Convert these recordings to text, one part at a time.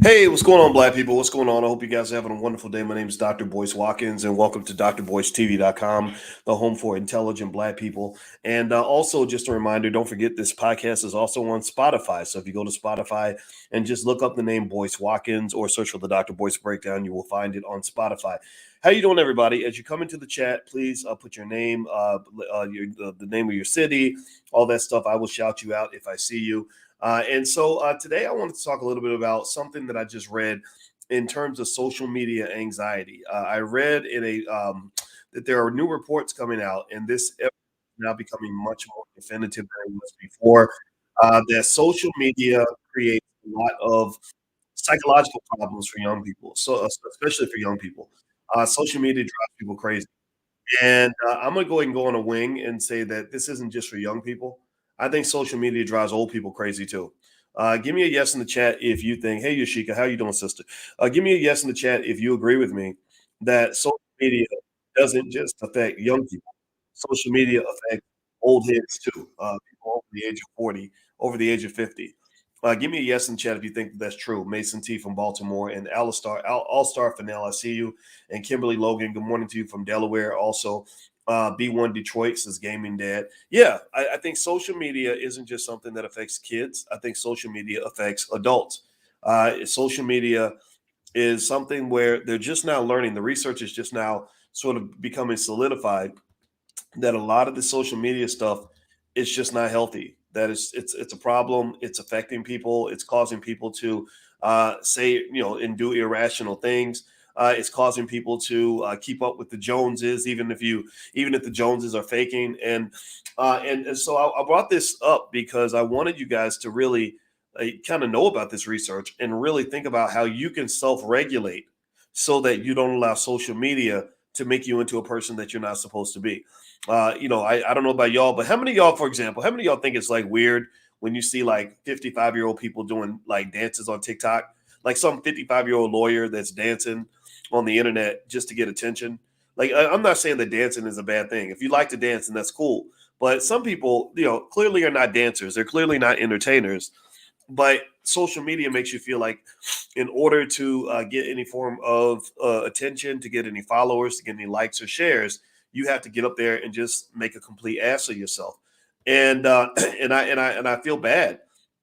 Hey, what's going on, Black people? What's going on? I hope you guys are having a wonderful day. My name is Dr. Boyce Watkins, and welcome to drboycetv.com, the home for intelligent Black people. And also, just a reminder, don't forget this podcast is also on Spotify. So if you go to Spotify and just look up the name Boyce Watkins or search for the Dr. Boyce Breakdown, you will find it on Spotify. How you doing, everybody? As you come into the chat, please put your name, the name of your city, all that stuff. I will shout you out if I see you. And so today I wanted to talk a little bit about something that I just read in terms of social media anxiety. I read in a that there are new reports coming out, and this is now becoming much more definitive than it was before. That social media creates a lot of psychological problems for young people, so especially for young people. Social media drives people crazy. And I'm gonna go ahead and go on a wing and say that this isn't just for young people. I think social media drives old people crazy too. Give me a yes in the chat if you think, "Hey, Yashika, how you doing, sister?" Give me a yes in the chat if you agree with me that social media doesn't just affect young people. Social media affects old heads too. People over the age of 40, over the age of 50. Give me a yes in the chat if you think that's true. Mason T from Baltimore and All Star Fennell, I see you, and Kimberly Logan. Good morning to you from Delaware. Also, B1 Detroit says gaming dad. Yeah, I think social media isn't just something that affects kids. I think social media affects adults. Social media is something where they're just now learning. The research is just now sort of becoming solidified that a lot of the social media stuff is just not healthy. That is, it's a problem. It's affecting people. It's causing people to say, and do irrational things. It's causing people to keep up with the Joneses, even if the Joneses are faking. And so I brought this up because I wanted you guys to really kind of know about this research and really think about how you can self-regulate so that you don't allow social media to make you into a person that you're not supposed to be. I don't know about y'all, but how many of y'all, for example, how many of y'all think it's like weird when you see like 55-year-old people doing like dances on TikTok, like some 55-year-old lawyer that's dancing on the internet just to get attention? Like, I'm not saying that dancing is a bad thing. If you like to dance, and that's cool. But some people, clearly are not dancers. They're clearly not entertainers. But social media makes you feel like in order to get any form of attention, to get any followers, to get any likes or shares, you have to get up there and just make a complete ass of yourself. And and I feel bad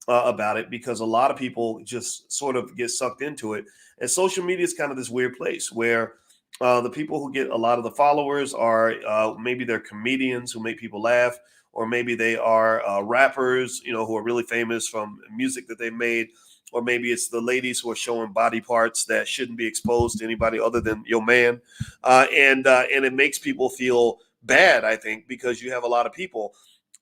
about it because a lot of people just sort of get sucked into it. And social media is kind of this weird place where the people who get a lot of the followers are maybe they're comedians who make people laugh, or maybe they are rappers, who are really famous from music that they made, or maybe it's the ladies who are showing body parts that shouldn't be exposed to anybody other than your man, and it makes people feel bad. I think because you have a lot of people.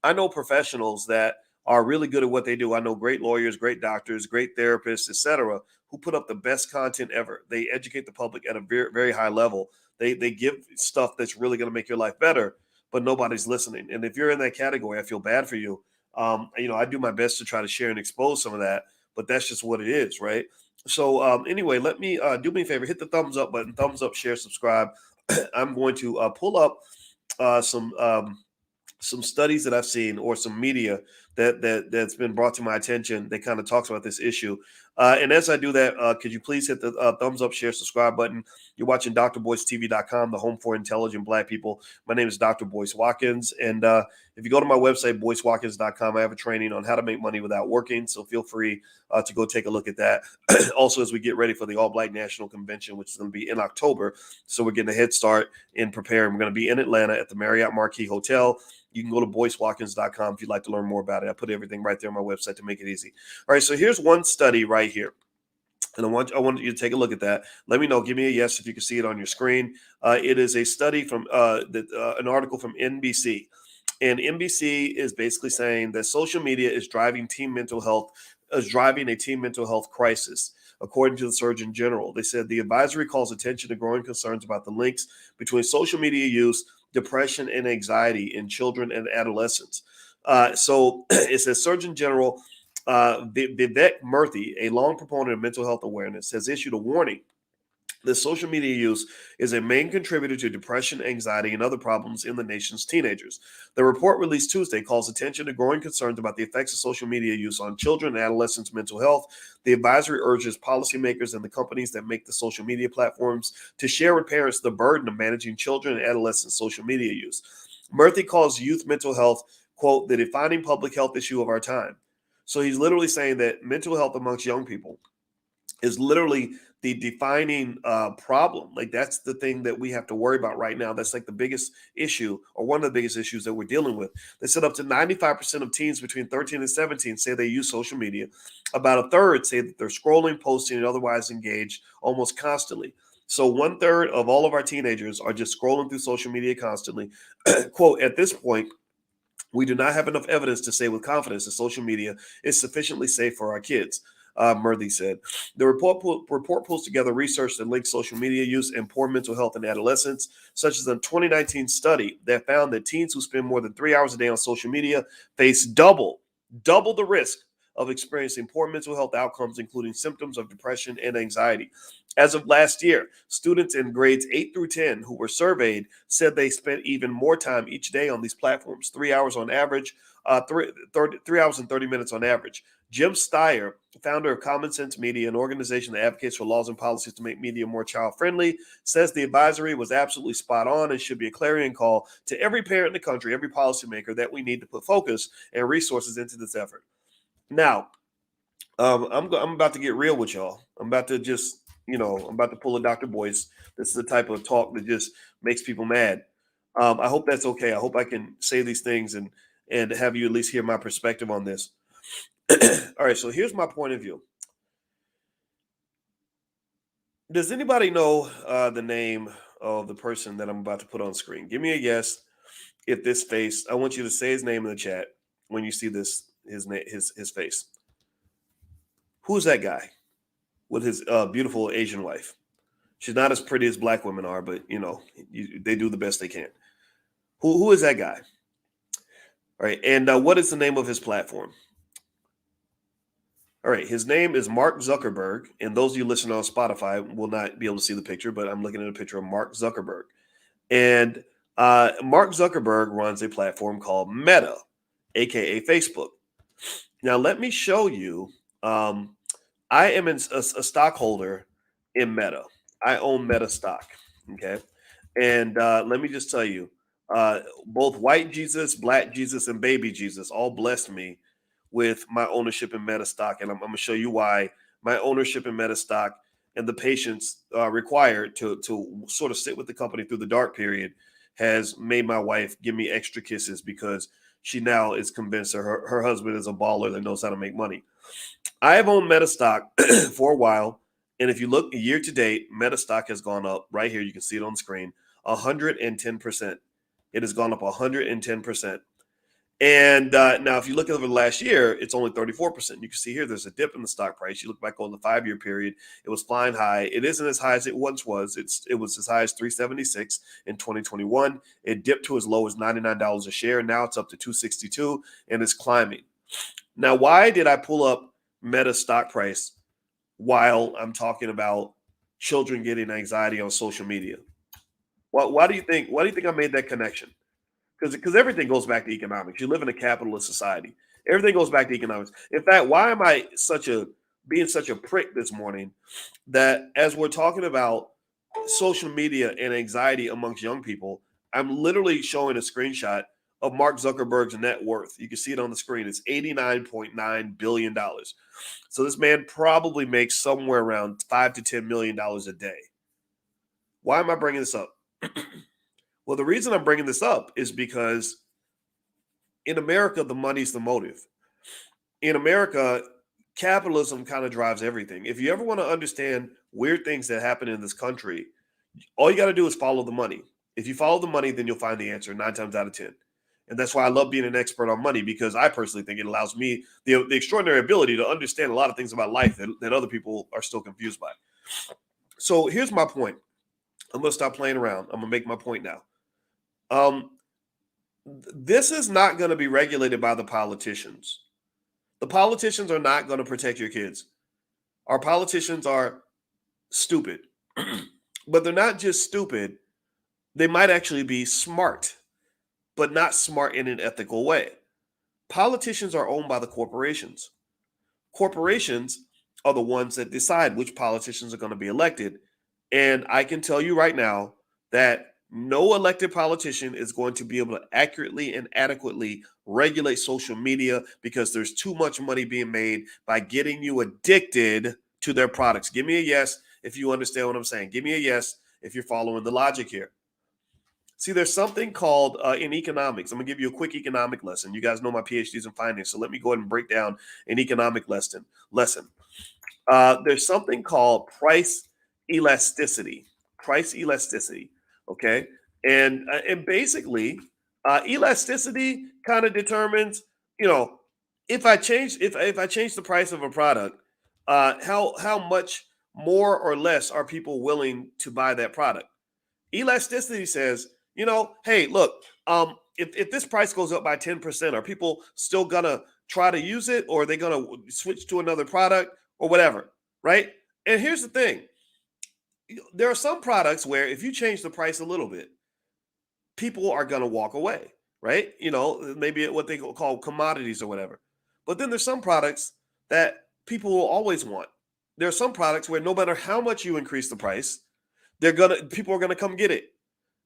I know professionals that are really good at what they do. I know great lawyers, great doctors, great therapists, etc., who put up the best content ever. They educate the public at a very, very high level. They give stuff that's really going to make your life better, but nobody's listening. And if you're in that category, I feel bad for you. I do my best to try to share and expose some of that, but that's just what it is, right? So anyway, let me do me a favor, hit the thumbs up button, thumbs up, share, subscribe. I'm going to pull up uh, some um, some studies that I've seen or some media that's been brought to my attention that kind of talks about this issue. And as I do that, could you please hit the thumbs up, share, subscribe button? You're watching drboycetv.com, the home for intelligent Black people. My name is Dr. Boyce Watkins. And if you go to my website, boycewatkins.com, I have a training on how to make money without working. So feel free to go take a look at that. Also, as we get ready for the All Black National Convention, which is going to be in October. So we're getting a head start in preparing. We're going to be in Atlanta at the Marriott Marquis Hotel. You can go to boycewatkins.com if you'd like to learn more about it. I put everything right there on my website to make it easy. All right, so here's one study right here. And I want you to take a look at that. Let me know. Give me a yes if you can see it on your screen. It is a study from an article from NBC, and NBC is basically saying that social media is driving a teen mental health crisis. According to the Surgeon General, they said the advisory calls attention to growing concerns about the links between social media use, depression, and anxiety in children and adolescents. So it says Surgeon General Vivek Murthy, a long proponent of mental health awareness, has issued a warning The social media use is a main contributor to depression, anxiety, and other problems in the nation's teenagers. The report released Tuesday calls attention to growing concerns about the effects of social media use on children and adolescents' mental health. The advisory urges policymakers and the companies that make the social media platforms to share with parents the burden of managing children and adolescents' social media use. Murthy calls youth mental health, quote, the defining public health issue of our time. So he's literally saying that mental health amongst young people is literally the defining problem. Like that's the thing that we have to worry about right now. That's like the biggest issue, or one of the biggest issues that we're dealing with. They said up to 95% of teens between 13 and 17 say they use social media. About a third say that they're scrolling, posting, and otherwise engaged almost constantly. So one third of all of our teenagers are just scrolling through social media constantly. Quote, at this point, we do not have enough evidence to say with confidence that social media is sufficiently safe for our kids, Murthy said. The report pulls together research that links social media use and poor mental health in adolescents, such as a 2019 study that found that teens who spend more than 3 hours a day on social media face double the risk of experiencing poor mental health outcomes, including symptoms of depression and anxiety. As of last year, students in grades 8 through 10 who were surveyed said they spent even more time each day on these platforms, 3 hours on average, 3 hours and 30 minutes on average. Jim Steyer, founder of Common Sense Media, an organization that advocates for laws and policies to make media more child friendly, says the advisory was absolutely spot on and should be a clarion call to every parent in the country, every policymaker, that we need to put focus and resources into this effort. Now, I'm about to get real with y'all. I'm about to just, I'm about to pull a Dr. Boyce. This is the type of talk that just makes people mad. I hope that's okay. I hope I can say these things and have you at least hear my perspective on this. All right, so here's my point of view. Does anybody know the name of the person that I'm about to put on screen? Give me a guess. If this face, I want you to say his name in the chat when you see this, his face. Who's that guy with his beautiful Asian wife? She's not as pretty as black women are, but they do the best they can. Who is that guy? All right, and what is the name of his platform? All right, his name is Mark Zuckerberg, and those of you listening on Spotify will not be able to see the picture, but I'm looking at a picture of Mark Zuckerberg. And Mark Zuckerberg runs a platform called Meta, aka Facebook. Now, let me show you. I am a stockholder in Meta. I own Meta stock. Okay. And let me just tell you, both white Jesus, black Jesus, and baby Jesus all blessed me with my ownership in Meta stock. And I'm going to show you why my ownership in Meta stock and the patience required to sort of sit with the company through the dark period has made my wife give me extra kisses because she now is convinced that her husband is a baller that knows how to make money. I have owned Meta stock for a while. And if you look year to date, Meta stock has gone up right here. You can see it on the screen 110%. It has gone up 110%. And now, if you look over the last year, it's only 34%. You can see here there's a dip in the stock price. You look back on the 5-year period, it was flying high. It isn't as high as it once was. It was as high as 376 in 2021. It dipped to as low as $99 a share. Now it's up to 262 and it's climbing. Now, why did I pull up Meta stock price while I'm talking about children getting anxiety on social media? Why do you think? Why do you think I made that connection? Because everything goes back to economics. You live in a capitalist society. Everything goes back to economics. In fact, why am I being such a prick this morning that as we're talking about social media and anxiety amongst young people, I'm literally showing a screenshot of Mark Zuckerberg's net worth. You can see it on the screen. It's $89.9 billion. So this man probably makes somewhere around $5 to $10 million a day. Why am I bringing this up? Well, the reason I'm bringing this up is because in America, the money's the motive. In America, capitalism kind of drives everything. If you ever want to understand weird things that happen in this country, all you got to do is follow the money. If you follow the money, then you'll find the answer 9 times out of 10. And that's why I love being an expert on money, because I personally think it allows me the extraordinary ability to understand a lot of things about life that other people are still confused by. So here's my point. I'm going to stop playing around. I'm going to make my point now. This is not going to be regulated by the politicians. The politicians are not going to protect your kids. Our politicians are stupid. But they're not just stupid. They might actually be smart, but not smart in an ethical way. Politicians are owned by the corporations. Corporations are the ones that decide which politicians are going to be elected. And I can tell you right now that no elected politician is going to be able to accurately and adequately regulate social media because there's too much money being made by getting you addicted to their products. Give me a yes if you understand what I'm saying. Give me a yes if you're following the logic here. See, there's something called in economics. I'm gonna give you a quick economic lesson. You guys know my PhD's in finance, so let me go ahead and break down an economic lesson. There's something called price elasticity. Price elasticity. Okay, and basically, elasticity kind of determines, you know, if I change the price of a product, how much more or less are people willing to buy that product? Elasticity says, hey, look, if this price goes up by 10%, are people still gonna try to use it, or are they gonna switch to another product or whatever? Right. And here's the thing: there are some products where if you change the price a little bit, people are gonna walk away, right? Maybe what they call commodities or whatever. But then there's some products that people will always want. There are some products where no matter how much you increase the price, people are gonna come get it.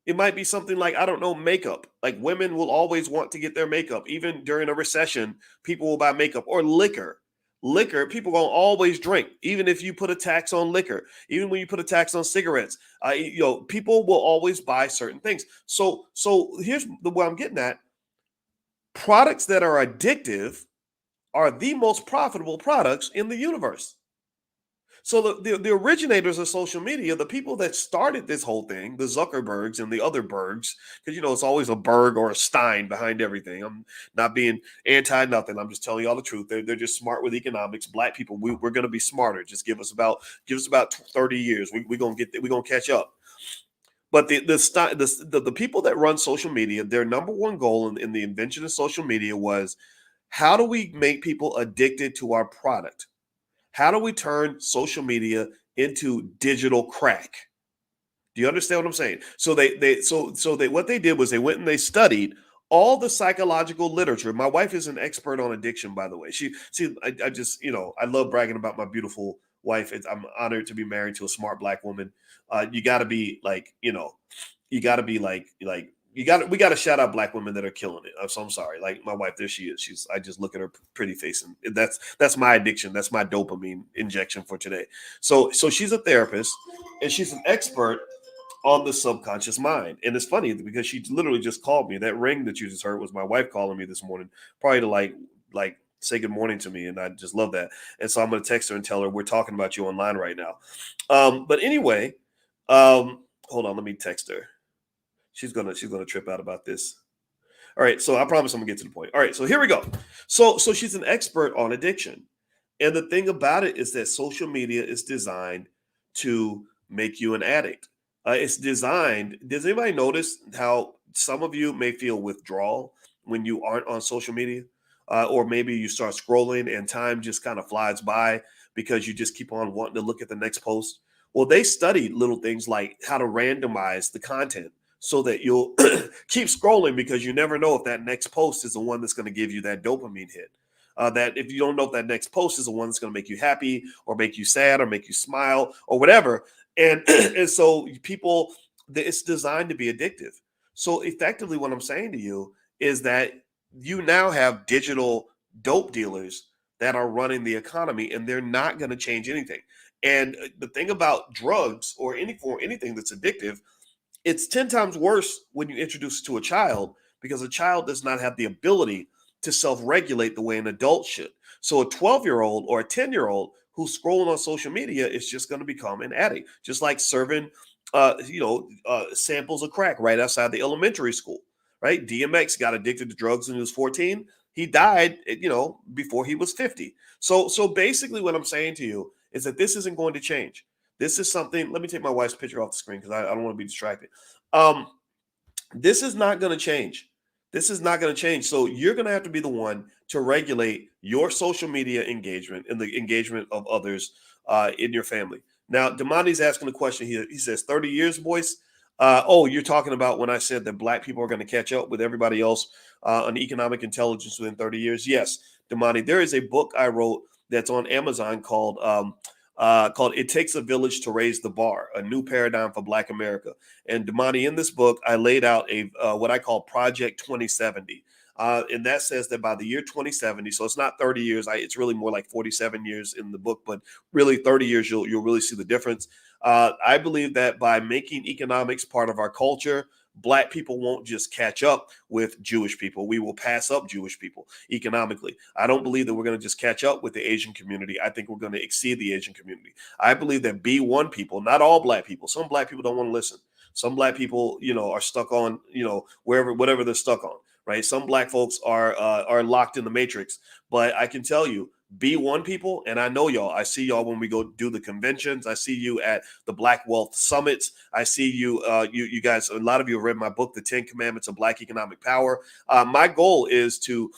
It might be something like, I don't know, makeup. Like women will always want to get their makeup. Even during a recession, people will buy makeup or liquor. Liquor, people gonna always drink, even if you put a tax on liquor, even when you put a tax on cigarettes. People will always buy certain things. So here's what I'm getting at: products that are addictive are the most profitable products in the universe. So the originators of social media, the people that started this whole thing, the Zuckerbergs and the other Bergs, because it's always a Berg or a Stein behind everything. I'm not being anti nothing. I'm just telling you all the truth. They're just smart with economics. Black people, we're going to be smarter. Just give us about 30 years. We're gonna we're gonna catch up. But the people that run social media, their number one goal in the invention of social media was, how do we make people addicted to our product? How do we turn social media into digital crack? Do you understand what I'm saying? So what they did was they went and they studied all the psychological literature. My wife is an expert on addiction, by the way. I just, I love bragging about my beautiful wife. I'm honored to be married to a smart black woman. You got to be like, you got to be like we got to shout out black women that are killing it. So I'm sorry, like my wife, there she is. I just look at her pretty face, and that's my addiction. That's my dopamine injection for today. So she's a therapist, and she's an expert on the subconscious mind. And it's funny because she literally just called me. That ring that you just heard was my wife calling me this morning, probably to like say good morning to me, and I just love that. And so I'm going to text her and tell her we're talking about you online right now. But anyway, hold on, let me text her. She's gonna trip out about this. All right, so I promise I'm gonna get to the point. All right, so here we go. So she's an expert on addiction, and the thing about it is that social media is designed to make you an addict. It's designed. Does anybody notice how some of you may feel withdrawal when you aren't on social media, or maybe you start scrolling and time just kind of flies by because you just keep on wanting to look at the next post? Well, they studied little things like how to randomize the content so that you'll keep scrolling because you never know if that next post is the one that's going to give you that dopamine hit. That if you don't know if that next post is the one that's going to make you happy or make you sad or make you smile or whatever. And and so people, it's designed to be addictive. So effectively, what I'm saying to you is that you now have digital dope dealers that are running the economy, and they're not going to change anything. And the thing about drugs or anything that's addictive, it's 10 times worse when you introduce it to a child, because a child does not have the ability to self-regulate the way an adult should. So a 12-year-old or a 10-year-old who's scrolling on social media is just going to become an addict, just like serving samples of crack right outside the elementary school. Right? DMX got addicted to drugs when he was 14. He died, before he was 50. So basically what I'm saying to you is that this isn't going to change. This is something. Let me take my wife's picture off the screen because I don't want to be distracted. Um, this is not going to change. This is not going to change. So you're going to have to be the one to regulate your social media engagement and the engagement of others in your family. Now, Damani's asking a question here. He says, 30 years, boys. You're talking about when I said that black people are going to catch up with everybody else on economic intelligence within 30 years. Yes, Damani, there is a book I wrote that's on Amazon called "It Takes a Village to Raise the Bar: A New Paradigm for Black America." And Damani, in this book, I laid out a what I call Project 2070. And that says that by the year 2070, so it's not 30 years, it's really more like 47 years in the book, but really 30 years, you'll really see the difference. I believe that by making economics part of our culture, black people won't just catch up with Jewish people. We will pass up Jewish people economically. I don't believe that we're going to just catch up with the Asian community. I think we're going to exceed the Asian community. I believe that B1 people, not all black people, some black people don't want to listen. Some black people, are stuck on, whatever they're stuck on, right? Some black folks are locked in the matrix. But I can tell you, B1 people, and I know y'all. I see y'all when we go do the conventions. I see you at the Black Wealth Summits. I see you, you guys. A lot of you have read my book, The 10 Commandments of Black Economic Power. My goal is to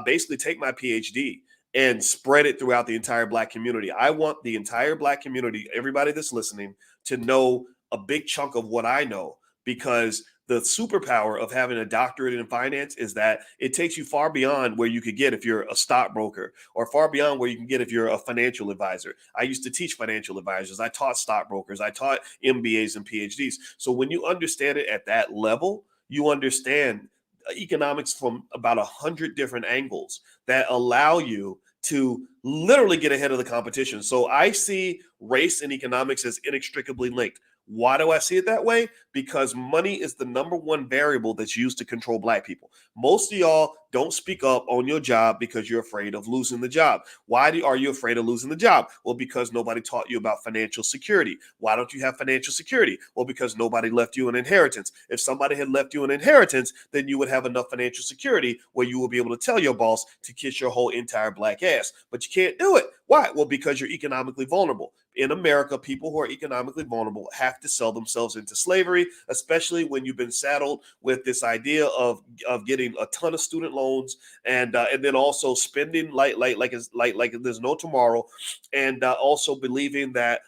basically take my PhD and spread it throughout the entire black community. I want the entire black community, everybody that's listening, to know a big chunk of what I know, because the superpower of having a doctorate in finance is that it takes you far beyond where you could get if you're a stockbroker, or far beyond where you can get if you're a financial advisor. I used to teach financial advisors. I taught stockbrokers. I taught MBAs and PhDs. So when you understand it at that level, you understand economics from about 100 different angles that allow you to literally get ahead of the competition. So I see race and economics as inextricably linked. Why do I see it that way? Because money is the number one variable that's used to control black people. Most of y'all don't speak up on your job because you're afraid of losing the job. Are you afraid of losing the job? Well, because nobody taught you about financial security. Why don't you have financial security? Well, because nobody left you an inheritance. If somebody had left you an inheritance, then you would have enough financial security where you will be able to tell your boss to kiss your whole entire black ass. But you can't do it. Why? Well, because you're economically vulnerable. In America, people who are economically vulnerable have to sell themselves into slavery, especially when you've been saddled with this idea of getting a ton of student loans, and then also spending like there's no tomorrow, and also believing that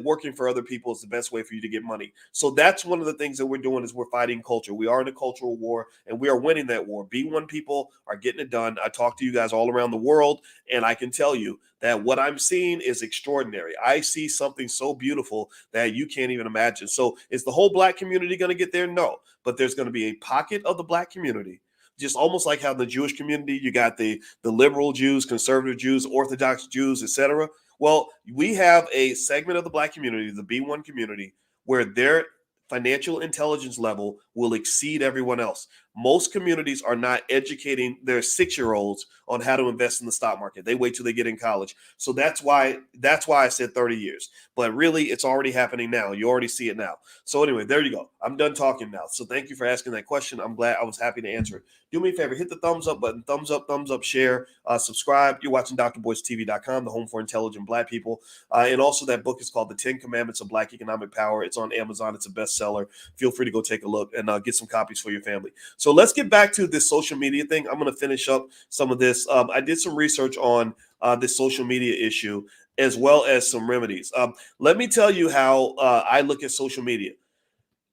working for other people is the best way for you to get money. So that's one of the things that we're doing, is we're fighting culture. We are in a cultural war, and we are winning that war. B1 people are getting it done. I talk to you guys all around the world, and I can tell you that what I'm seeing is extraordinary. I see something so beautiful that you can't even imagine. So is the whole black community going to get there? No, but there's going to be a pocket of the black community, just almost like how the Jewish community, you got the liberal Jews, conservative Jews, Orthodox Jews, etc. Well, we have a segment of the black community, the B1 community, where their financial intelligence level will exceed everyone else. Most communities are not educating their 6-year-olds on how to invest in the stock market. They wait till they get in college. So that's why I said 30 years. But really, it's already happening now. You already see it now. So anyway, there you go. I'm done talking now. So thank you for asking that question. I'm glad. I was happy to answer it. Do me a favor, hit the thumbs up button, thumbs up, share, subscribe. You're watching drboystv.com, the home for intelligent black people. And also, that book is called The 10 Commandments of Black Economic Power. It's on Amazon. It's a bestseller. Feel free to go take a look and get some copies for your family. So let's get back to this social media thing. I'm going to finish up some of this. I did some research on this social media issue, as well as some remedies. Let me tell you how I look at social media.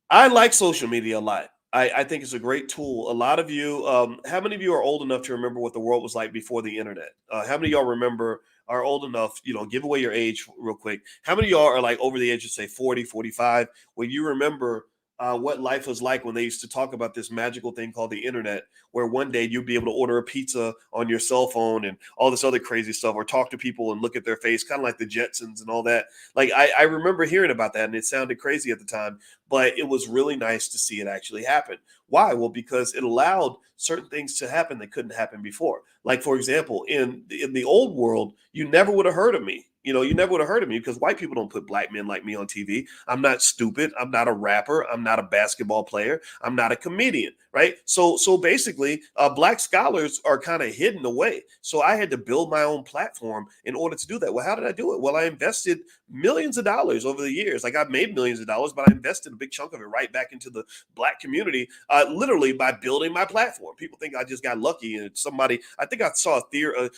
I like social media a lot. I think it's a great tool. A lot of you, how many of you are old enough to remember what the world was like before the internet? How many of y'all remember, are old enough, give away your age real quick. How many of y'all are like over the age of, say, 40, 45, where you remember what life was like when they used to talk about this magical thing called the internet, where one day you'd be able to order a pizza on your cell phone and all this other crazy stuff, or talk to people and look at their face, kind of like the Jetsons and all that. Like I remember hearing about that, and it sounded crazy at the time, but it was really nice to see it actually happen. Why? Well, because it allowed certain things to happen that couldn't happen before. Like, for example, in the old world, you never would have heard of me. You never would have heard of me because white people don't put black men like me on TV. I'm not stupid. I'm not a rapper. I'm not a basketball player. I'm not a comedian, right? So basically, black scholars are kind of hidden away. So I had to build my own platform in order to do that. Well, how did I do it? Well, I invested millions of dollars over the years. Like, I made millions of dollars, but I invested a big chunk of it right back into the black community, literally by building my platform. People think I just got lucky and somebody. I think I saw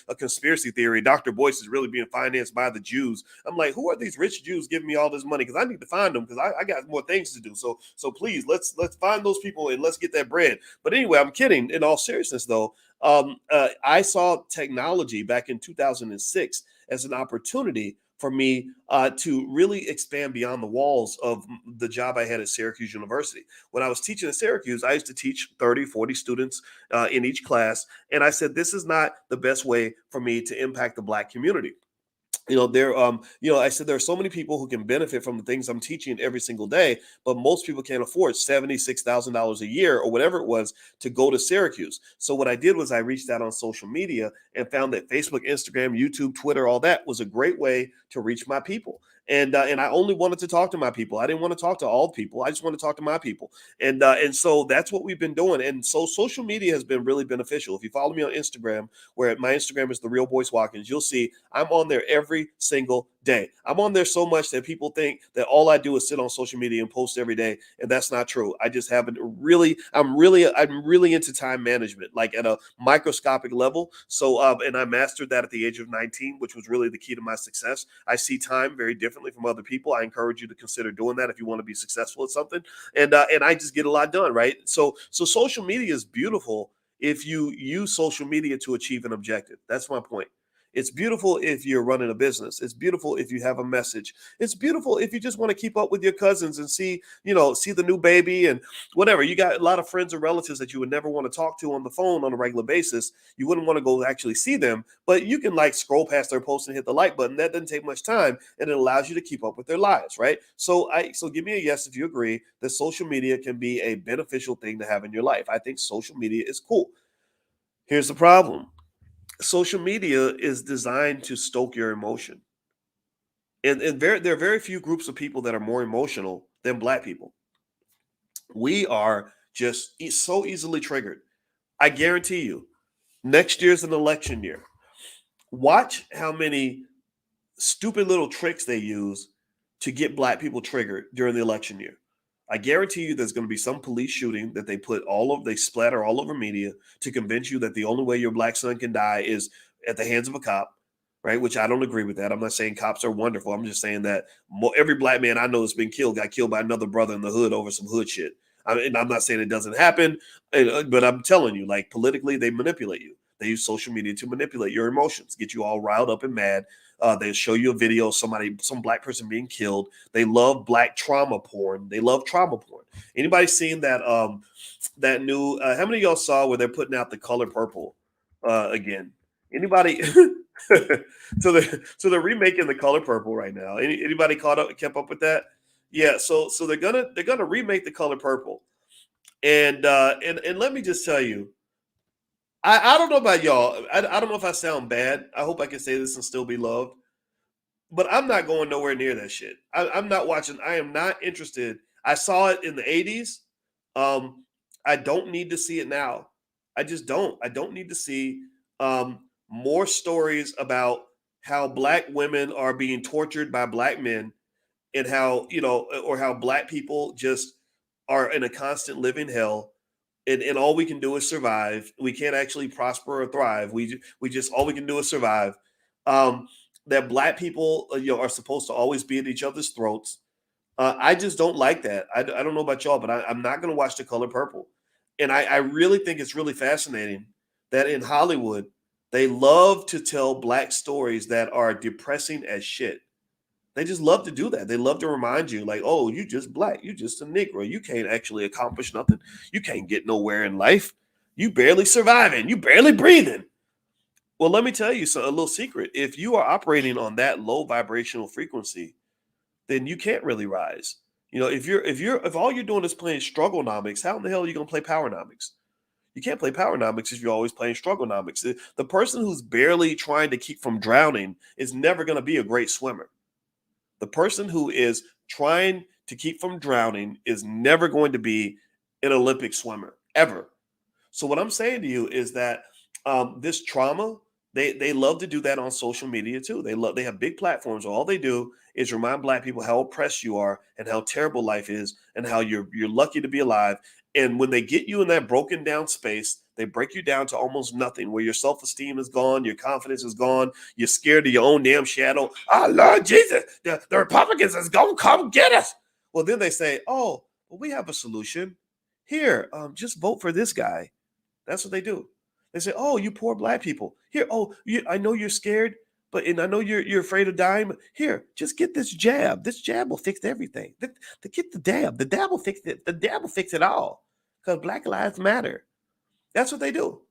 a conspiracy theory. Dr. Boyce is really being financed by the Jews. I'm like, who are these rich Jews giving me all this money? Because I need to find them, because I got more things to do. So please, let's find those people and let's get that bread. But anyway, I'm kidding. In all seriousness, though, I saw technology back in 2006 as an opportunity for me to really expand beyond the walls of the job I had at Syracuse University. When I was teaching at Syracuse, I used to teach 30, 40 students in each class. And I said, this is not the best way for me to impact the black community. I said there are so many people who can benefit from the things I'm teaching every single day, but most people can't afford $76,000 a year or whatever it was to go to Syracuse. So what I did was I reached out on social media and found that Facebook, Instagram, YouTube, Twitter, all that was a great way to reach my people. And I only wanted to talk to my people. I didn't want to talk to all people. I just want to talk to my people. And so that's what we've been doing. And so social media has been really beneficial. If you follow me on Instagram, where my Instagram is the Real Boyce Watkins, you'll see I'm on there every single day. I'm on there so much that people think that all I do is sit on social media and post every day, and that's not true. I just haven't really. I'm really into time management, like at a microscopic level. So, and I mastered that at the age of 19, which was really the key to my success. I see time very differently from other people. I encourage you to consider doing that if you want to be successful at something. And I just get a lot done, right? So social media is beautiful if you use social media to achieve an objective. That's my point. It's beautiful if you're running a business. It's beautiful if you have a message. It's beautiful if you just want to keep up with your cousins and see the new baby and whatever. You got a lot of friends or relatives that you would never want to talk to on the phone on a regular basis. You wouldn't want to go actually see them, but you can like scroll past their post and hit the like button. That doesn't take much time, and it allows you to keep up with their lives, right? So give me a yes if you agree that social media can be a beneficial thing to have in your life. I think social media is cool. Here's the problem: social media is designed to stoke your emotion. There are very few groups of people that are more emotional than black people. We are just so easily triggered. I guarantee you, next year's an election year. Watch how many stupid little tricks they use to get black people triggered during the election year. I guarantee you there's going to be some police shooting that they splatter all over media to convince you that the only way your black son can die is at the hands of a cop, right? Which I don't agree with that. I'm not saying cops are wonderful. I'm just saying that every black man I know that's been killed got killed by another brother in the hood over some hood shit. And I'm not saying it doesn't happen, but I'm telling you, like, politically, they manipulate you. They use social media to manipulate your emotions, get you all riled up and mad. They show you a video of some black person being killed. They love black trauma porn. They love trauma porn. Anybody seen that new? How many of y'all saw where they're putting out the color purple again? Anybody? So they're remaking the color purple right now. Anybody kept up with that? Yeah. So they're gonna remake the color purple, and let me just tell you, I don't know about y'all. I don't know if I sound bad. I hope I can say this and still be loved, but I'm not going nowhere near that shit. I'm not watching. I am not interested. I saw it in the 80s. I don't need to see it now. I just don't. I don't need to see more stories about how black women are being tortured by black men, and or how black people just are in a constant living hell, and all we can do is survive. We can't actually prosper or thrive. We just all we can do is survive. Um, that black people, are supposed to always be at each other's throats. I just don't like that. I don't know about y'all, but I'm not going to watch The Color Purple. And I really think it's really fascinating that in Hollywood they love to tell black stories that are depressing as shit. They just love to do that. They love to remind you, like, oh, you just black, you just a Negro. You can't actually accomplish nothing. You can't get nowhere in life. You barely surviving. You barely breathing. Well, let me tell you a little secret. If you are operating on that low vibrational frequency, then you can't really rise. If all you're doing is playing strugglenomics, how in the hell are you gonna play powernomics? You can't play powernomics if you're always playing strugglenomics. The person who's barely trying to keep from drowning is never gonna be a great swimmer. The person who is trying to keep from drowning is never going to be an Olympic swimmer. ever. So what I'm saying to you is that this trauma, they love to do that on social media too. They have big platforms where all they do is remind black people how oppressed you are and how terrible life is and how you're lucky to be alive. And when they get you in that broken down space, they break you down to almost nothing, where your self esteem is gone, your confidence is gone, you're scared of your own damn shadow. Oh Lord Jesus, the Republicans is gonna come get us. Well, then they say, oh, well, we have a solution. Here, just vote for this guy. That's what they do. They say, "Oh, you poor black people. Here, oh, I know you're scared, and I know you're afraid of dying. But here, just get this jab. This jab will fix everything. Get the dab. The dab will fix it. The dab will fix it all. Because Black Lives Matter. That's what they do.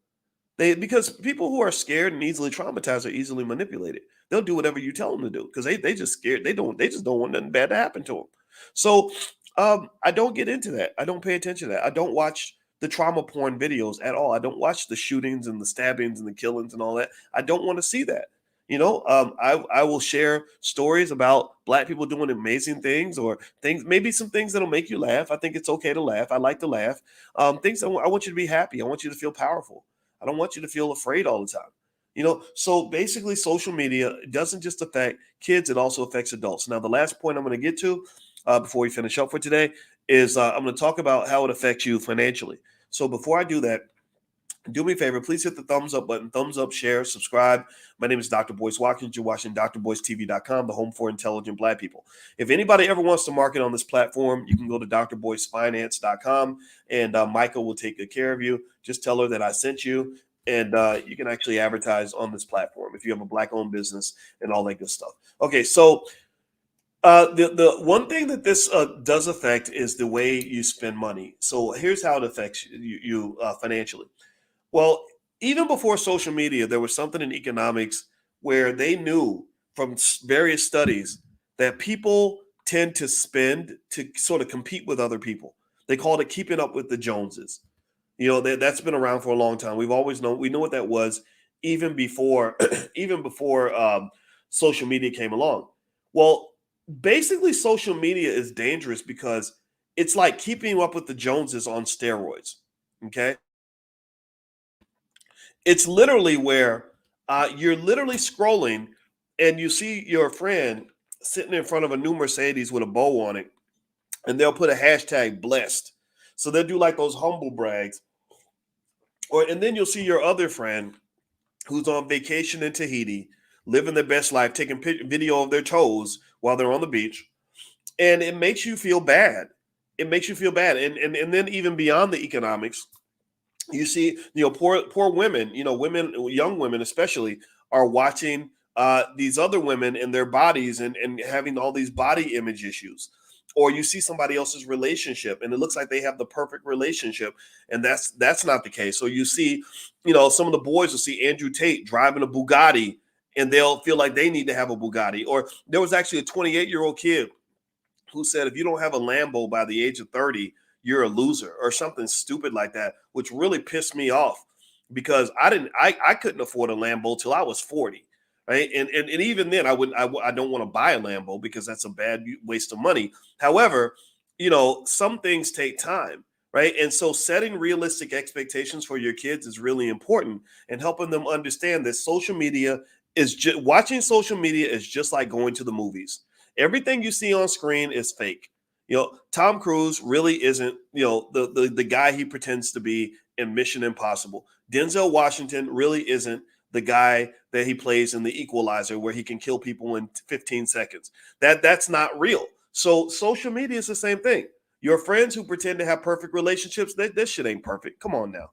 Because people who are scared and easily traumatized are easily manipulated. They'll do whatever you tell them to do because they just scared. They just don't want nothing bad to happen to them. So I don't get into that. I don't pay attention to that. I don't watch the trauma porn videos at all. I don't watch the shootings and the stabbings and the killings and all that. I don't want to see that. I will share stories about black people doing amazing things or things, maybe some things that'll make you laugh. I think it's okay to laugh. I like to laugh. Things I want you to be happy. I want you to feel powerful. I don't want you to feel afraid all the time. So basically, social media doesn't just affect kids; it also affects adults. Now, the last point I'm going to get to before we finish up for today is I'm going to talk about how it affects you financially. So before I do that, do me a favor, please hit the thumbs up button, thumbs up, share, subscribe. My name is Dr. Boyce Watkins. You're watching drboycetv.com, the home for intelligent black people. If anybody ever wants to market on this platform, you can go to drboycefinance.com and Michael will take good care of you. Just tell her that I sent you and you can actually advertise on this platform if you have a black owned business and all that good stuff. Okay, so the one thing that this does affect is the way you spend money. So here's how it affects you financially. Well, even before social media, there was something in economics where they knew from various studies that people tend to spend to sort of compete with other people. They called it keeping up with the Joneses. That's been around for a long time. We know what that was even before even before social media came along. Well, basically, social media is dangerous because it's like keeping up with the Joneses on steroids. Okay, it's literally where you're literally scrolling and you see your friend sitting in front of a new Mercedes with a bow on it, and they'll put a hashtag blessed. So they'll do like those humble brags. And then you'll see your other friend who's on vacation in Tahiti, living their best life, taking video of their toes while they're on the beach. And it makes you feel bad. It makes you feel bad. And then even beyond the economics, you see, poor women, young women especially, are watching these other women and their bodies and having all these body image issues. Or you see somebody else's relationship and it looks like they have the perfect relationship, and that's not the case. So you see, some of the boys will see Andrew Tate driving a Bugatti and they'll feel like they need to have a Bugatti. Or there was actually a 28-year-old kid who said if you don't have a Lambo by the age of 30, you're a loser or something stupid like that, which really pissed me off because I couldn't afford a Lambo till I was 40. Right. And even then I don't want to buy a Lambo because that's a bad waste of money. However, some things take time. Right. And so setting realistic expectations for your kids is really important and helping them understand that social media is just watching social media is just like going to the movies. Everything you see on screen is fake. Tom Cruise really isn't, the guy he pretends to be in Mission Impossible. Denzel Washington really isn't the guy that he plays in The Equalizer, where he can kill people in 15 seconds. That's not real. So social media is the same thing. Your friends who pretend to have perfect relationships, that shit ain't perfect. Come on now.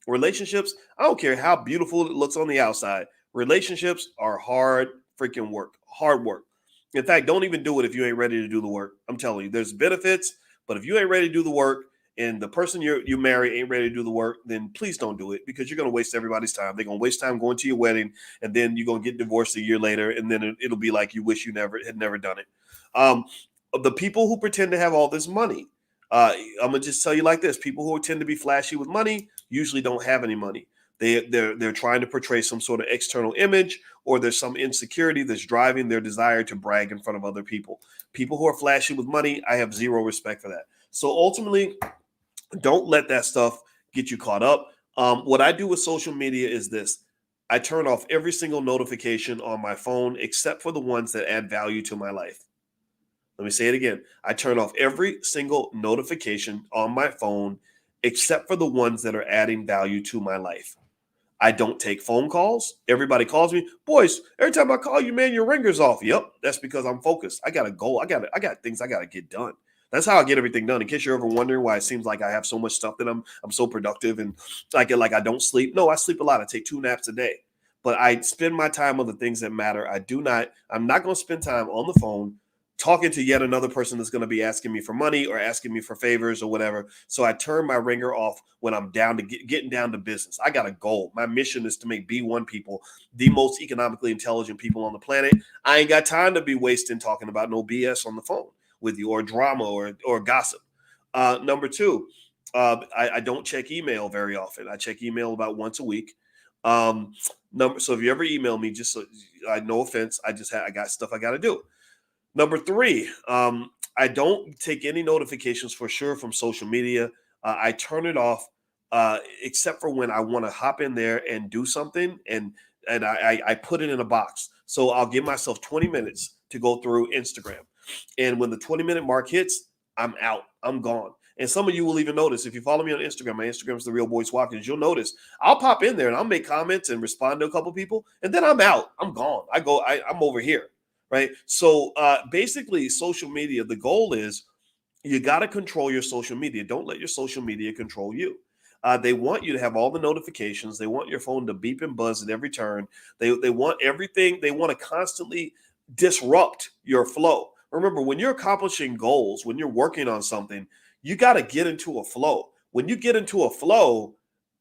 Relationships, I don't care how beautiful it looks on the outside. Relationships are hard freaking work, hard work. In fact, don't even do it if you ain't ready to do the work. I'm telling you, there's benefits, but if you ain't ready to do the work and the person you marry ain't ready to do the work, then please don't do it because you're going to waste everybody's time. They're going to waste time going to your wedding, and then you're going to get divorced a year later, and then it'll be like you wish you never done it. Um, the people who pretend to have all this money, I'm gonna just tell you like this: people who tend to be flashy with money usually don't have any money. They're trying to portray some sort of external image, or there's some insecurity that's driving their desire to brag in front of other people. People who are flashy with money, I have zero respect for that. So ultimately, don't let that stuff get you caught up. What I do with social media is this: I turn off every single notification on my phone except for the ones that add value to my life. Let me say it again. I turn off every single notification on my phone except for the ones that are adding value to my life. I don't take phone calls. Everybody calls me, boys. Every time I call you, man, your ringer's off. Yep, that's because I'm focused. I got a goal. I got things I got to get done. That's how I get everything done. In case you're ever wondering why it seems like I have so much stuff that I'm so productive and like I don't sleep. No, I sleep a lot. I take 2 naps a day, but I spend my time on the things that matter. I'm not going to spend time on the phone talking to yet another person that's going to be asking me for money or asking me for favors or whatever. So I turn my ringer off when I'm down to getting down to business. I got a goal. My mission is to make B1 people the most economically intelligent people on the planet. I ain't got time to be wasting talking about no BS on the phone with you or drama or gossip. Number two, I don't check email very often. I check email about once a week. Um, so if you ever email me, just so, no offense, I got stuff I got to do. Number three, I don't take any notifications for sure from social media. I turn it off except for when I want to hop in there and do something, and I put it in a box. So I'll give myself 20 minutes to go through Instagram, and when the 20-minute mark hits, I'm out. I'm gone. And some of you will even notice if you follow me on Instagram. My Instagram is the Real Boys Watkins. You'll notice I'll pop in there and I'll make comments and respond to a couple people, and then I'm out. I'm gone. I'm over here, right? So basically, social media, the goal is you got to control your social media. Don't let your social media control you. They want you to have all the notifications. They want your phone to beep and buzz at every turn. They want everything. They want to constantly disrupt your flow. Remember, when you're accomplishing goals, when you're working on something, you got to get into a flow. When you get into a flow,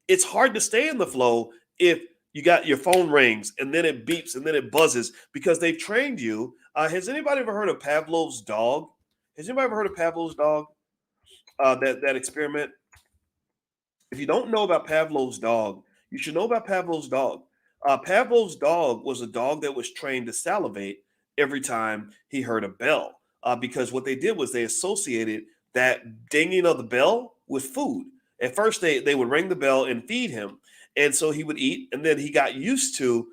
it's hard to stay in the flow if you got your phone rings and then it beeps and then it buzzes because they've trained you. Has anybody ever heard of Pavlov's dog? Has anybody ever heard of Pavlov's dog? That experiment. If you don't know about Pavlov's dog, you should know about Pavlov's dog. Pavlov's dog was a dog that was trained to salivate every time he heard a bell, because what they did was they associated that dinging of the bell with food. At first, they would ring the bell and feed him, and so he would eat, and then he got used to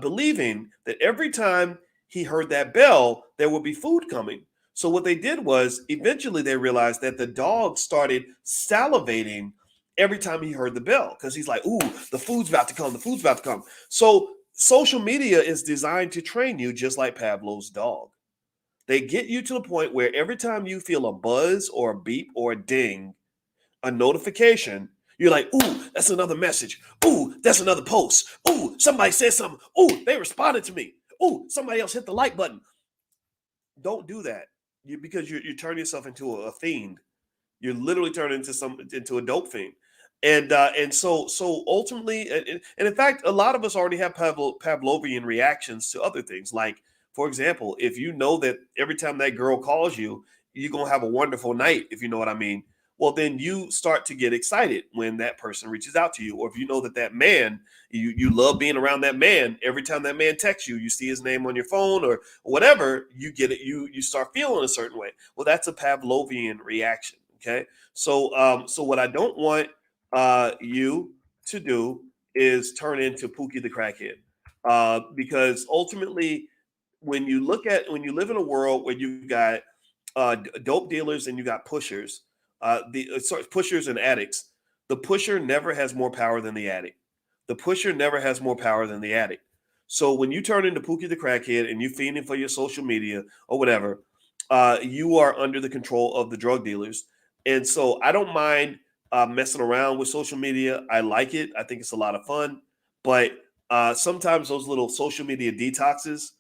believing that every time he heard that bell, there would be food coming. So what they did was eventually they realized that the dog started salivating every time he heard the bell because he's like, ooh, the food's about to come, the food's about to come. So social media is designed to train you just like Pavlov's dog. They get you to the point where every time you feel a buzz or a beep or a ding, a notification, you're like, ooh, that's another message. Ooh, that's another post. Ooh, somebody said something. Ooh, they responded to me. Ooh, somebody else hit the like button. Don't do that. Because you turn yourself into a fiend. You're literally turning into a dope fiend. And so ultimately, and in fact, a lot of us already have Pavlovian reactions to other things. Like, for example, if you know that every time that girl calls you, you're gonna have a wonderful night, if you know what I mean. Well, then you start to get excited when that person reaches out to you, or if you know that that man, you love being around that man. Every time that man texts you, you see his name on your phone or whatever, you get it. You start feeling a certain way. Well, that's a Pavlovian reaction. Okay, so what I don't want you to do is turn into Pookie the crackhead, because ultimately, when you live in a world where you got dope dealers and you got pushers, pushers and addicts, the pusher never has more power than the addict. The pusher never has more power than the addict. So when you turn into Pookie the crackhead and you fiending for your social media or whatever, you are under the control of the drug dealers. And so I don't mind messing around with social media. I like it. I think it's a lot of fun. But sometimes those little social media detoxes,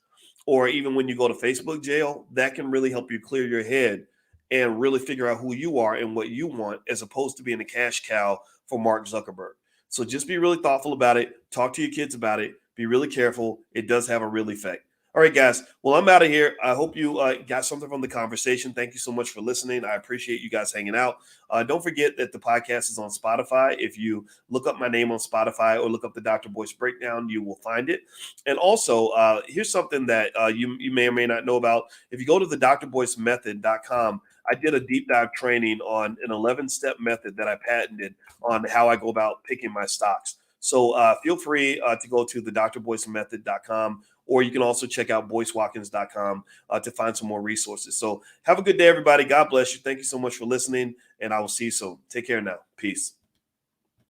or even when you go to Facebook jail, that can really help you clear your head and really figure out who you are and what you want, as opposed to being a cash cow for Mark Zuckerberg. So just be really thoughtful about it. Talk to your kids about it. Be really careful. It does have a real effect. All right, guys. Well, I'm out of here. I hope you got something from the conversation. Thank you so much for listening. I appreciate you guys hanging out. Don't forget that the podcast is on Spotify. If you look up my name on Spotify or look up the Dr. Boyce Breakdown, you will find it. And also, here's something that you may or may not know about. If you go to the drboycemethod.com, I did a deep dive training on an 11-step method that I patented on how I go about picking my stocks. So feel free to go to the drboycemethod.com, or you can also check out boycewatkins.com to find some more resources. So have a good day, everybody. God bless you. Thank you so much for listening, and I will see you soon. Take care now. Peace.